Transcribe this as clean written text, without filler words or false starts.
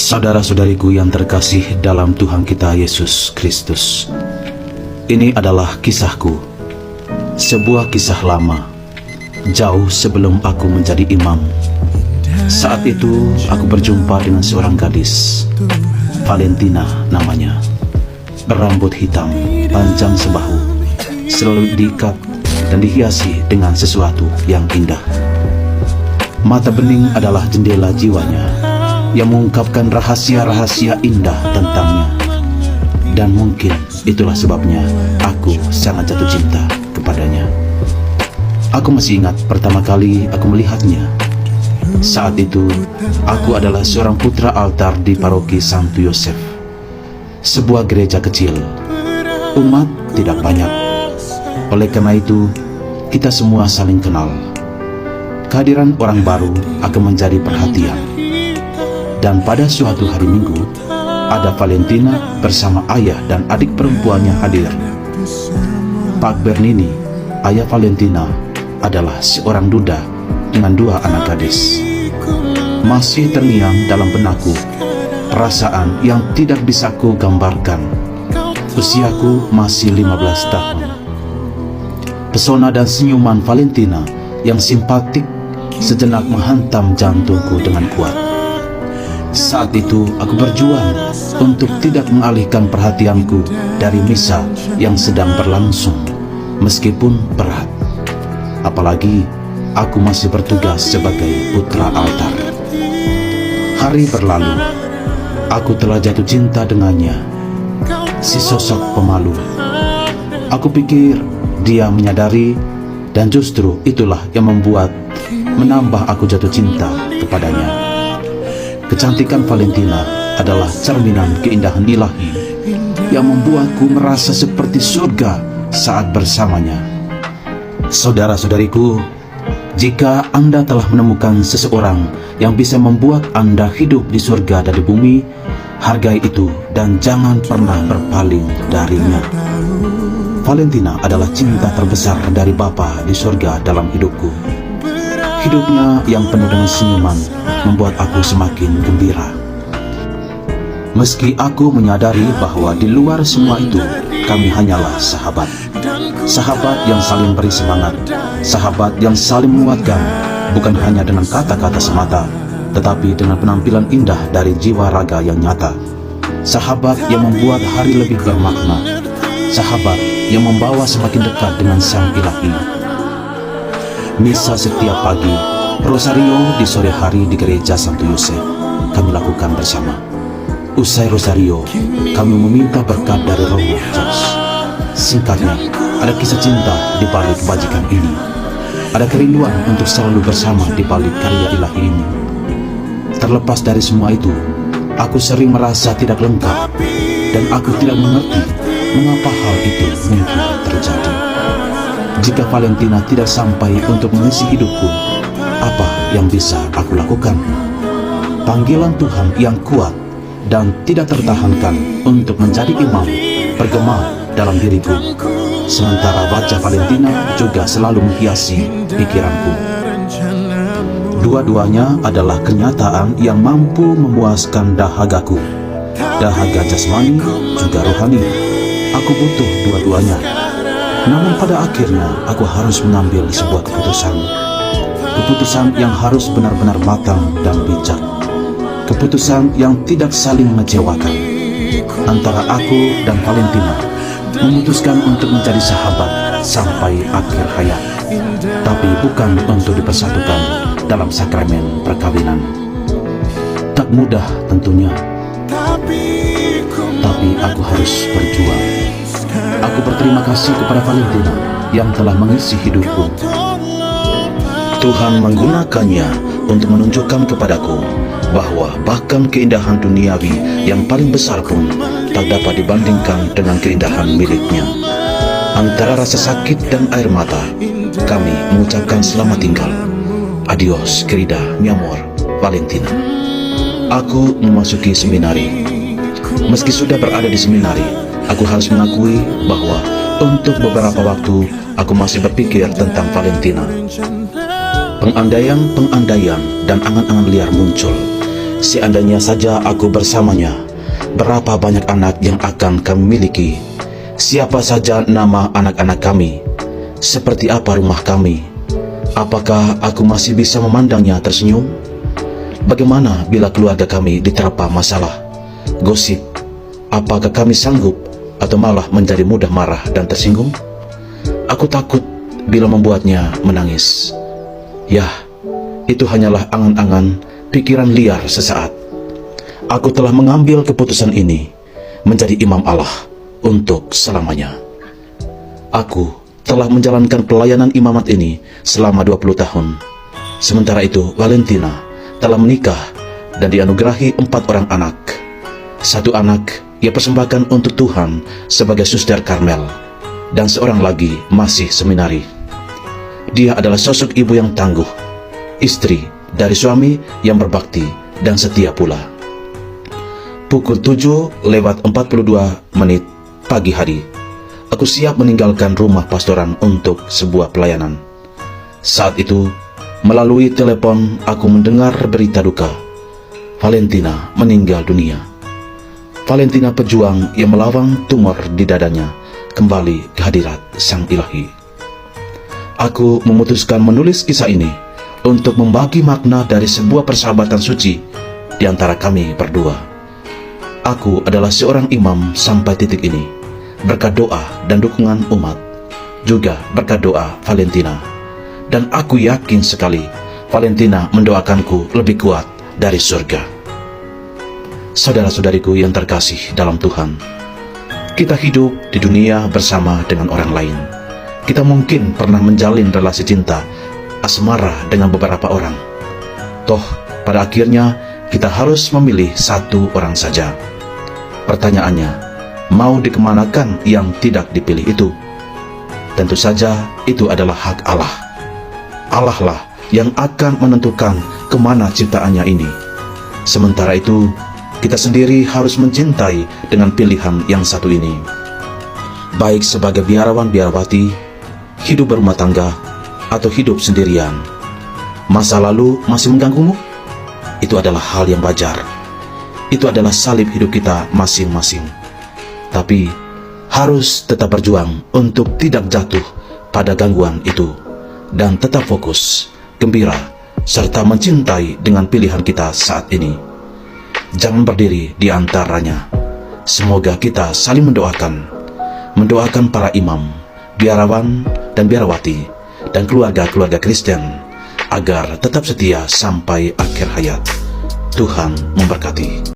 Saudara-saudariku yang terkasih dalam Tuhan kita Yesus Kristus, ini adalah kisahku, sebuah kisah lama, jauh sebelum aku menjadi imam. Saat itu aku berjumpa dengan seorang gadis, Valentina namanya. Berambut hitam, panjang sebahu, selalu diikat dan dihiasi dengan sesuatu yang indah. Mata bening adalah jendela jiwanya, yang mengungkapkan rahasia-rahasia indah tentangnya. Dan mungkin itulah sebabnya aku sangat jatuh cinta kepadanya. Aku masih ingat pertama kali aku melihatnya. Saat itu, aku adalah seorang putra altar di paroki Santo Yosef, sebuah gereja kecil. Umat tidak banyak. Oleh karena itu, kita semua saling kenal. Kehadiran orang baru akan menjadi perhatian. Dan pada suatu hari Minggu, ada Valentina bersama ayah dan adik perempuannya hadir. Pak Bernini, ayah Valentina, adalah seorang duda dengan 2 anak gadis. Masih terngiang dalam benakku perasaan yang tidak bisa ku gambarkan. Usiaku masih 15 tahun. Pesona dan senyuman Valentina yang simpatik sejenak menghantam jantungku dengan kuat. Saat itu aku berjuang untuk tidak mengalihkan perhatianku dari misa yang sedang berlangsung, meskipun berat. Apalagi aku masih bertugas sebagai putra altar. Hari berlalu, aku telah jatuh cinta dengannya, si sosok pemalu. Aku pikir dia menyadari, dan justru itulah yang menambah aku jatuh cinta kepadanya. Kecantikan Valentina adalah cerminan keindahan ilahi yang membuatku merasa seperti surga saat bersamanya. Saudara-saudariku, jika Anda telah menemukan seseorang yang bisa membuat Anda hidup di surga dan di bumi, hargai itu dan jangan pernah berpaling darinya. Valentina adalah cinta terbesar dari Bapa di surga dalam hidupku. Hidupnya yang penuh dengan senyuman membuat aku semakin gembira. Meski aku menyadari bahwa di luar semua itu, kami hanyalah sahabat. Sahabat yang saling beri semangat, sahabat yang saling menguatkan, bukan hanya dengan kata-kata semata, tetapi dengan penampilan indah dari jiwa raga yang nyata. Sahabat yang membuat hari lebih bermakna, sahabat yang membawa semakin dekat dengan Sang Ilahi. Misa setiap pagi, rosario di sore hari di gereja Santo Yosef kami lakukan bersama. Usai rosario, kami meminta berkat dari Roh Kudus. Singkatnya, ada kisah cinta di balik kebajikan ini. Ada kerinduan untuk selalu bersama di balik karya ilahi ini. Terlepas dari semua itu, aku sering merasa tidak lengkap, dan aku tidak mengerti mengapa hal itu mungkin terjadi. Jika Valentina tidak sampai untuk mengisi hidupku, apa yang bisa aku lakukan? Panggilan Tuhan yang kuat dan tidak tertahankan untuk menjadi imam bergema dalam diriku, sementara wajah Valentina juga selalu menghiasi pikiranku. Dua-duanya adalah kenyataan yang mampu memuaskan dahagaku, dahaga jasmani juga rohani. Aku butuh dua-duanya. Namun pada akhirnya aku harus mengambil sebuah keputusan yang harus benar-benar matang dan bijak, keputusan yang tidak saling mengecewakan. Antara aku dan Valentina memutuskan untuk menjadi sahabat sampai akhir hayat, tapi bukan untuk dipersatukan dalam sakramen perkawinan. Tak mudah tentunya, tapi aku harus berjuang. Aku berterima kasih kepada Valentina yang telah mengisi hidupku. Tuhan menggunakannya untuk menunjukkan kepadaku bahwa bahkan keindahan duniawi yang paling besar pun tak dapat dibandingkan dengan keindahan miliknya. Antara rasa sakit dan air mata, kami mengucapkan selamat tinggal. Adios, querida, mi amor, Valentina. Aku memasuki seminari. Meski sudah berada di seminari, aku harus mengakui bahwa untuk beberapa waktu aku masih berpikir tentang Valentina. Pengandaian dan angan-angan liar muncul. Seandainya saja aku bersamanya, berapa banyak anak yang akan kami miliki? Siapa saja nama anak-anak kami? Seperti apa rumah kami? Apakah aku masih bisa memandangnya tersenyum? Bagaimana bila keluarga kami diterpa masalah, gosip? Apakah kami sanggup atau malah menjadi mudah marah dan tersinggung? Aku takut bila membuatnya menangis. Yah, itu hanyalah angan-angan pikiran liar sesaat. Aku telah mengambil keputusan ini menjadi imam Allah untuk selamanya. Aku telah menjalankan pelayanan imamat ini selama 20 tahun. Sementara itu, Valentina telah menikah dan dianugerahi 4 orang anak. 1 anak ia persembahkan untuk Tuhan sebagai suster Karmel, dan 1 lagi masih seminari. Dia adalah sosok ibu yang tangguh, istri dari suami yang berbakti dan setia pula. Pukul 7:42 pagi hari, aku siap meninggalkan rumah pastoran untuk sebuah pelayanan. Saat itu, melalui telepon aku mendengar berita duka. Valentina meninggal dunia. Valentina pejuang yang melawan tumor di dadanya kembali ke hadirat Sang Ilahi. Aku memutuskan menulis kisah ini untuk membagi makna dari sebuah persahabatan suci di antara kami berdua. Aku adalah seorang imam sampai titik ini, berkat doa dan dukungan umat, juga berkat doa Valentina. Dan aku yakin sekali Valentina mendoakanku lebih kuat dari surga. Saudara-saudariku yang terkasih dalam Tuhan, kita hidup di dunia bersama dengan orang lain. Kita mungkin pernah menjalin relasi cinta asmara dengan beberapa orang. Toh, pada akhirnya kita harus memilih 1 orang saja. Pertanyaannya, mau dikemanakan yang tidak dipilih itu? Tentu saja itu adalah hak Allah. Allah lah yang akan menentukan kemana ciptaannya ini. Sementara itu, kita sendiri harus mencintai dengan pilihan yang satu ini. Baik sebagai biarawan-biarawati, hidup berumah tangga, atau hidup sendirian. Masa lalu masih mengganggumu? Itu adalah hal yang wajar. Itu adalah salib hidup kita masing-masing. Tapi harus tetap berjuang untuk tidak jatuh pada gangguan itu, dan tetap fokus, gembira, serta mencintai dengan pilihan kita saat ini. Jangan berdiri di antaranya. Semoga kita saling mendoakan para imam, biarawan dan biarawati, dan keluarga-keluarga Kristen agar tetap setia sampai akhir hayat. Tuhan memberkati.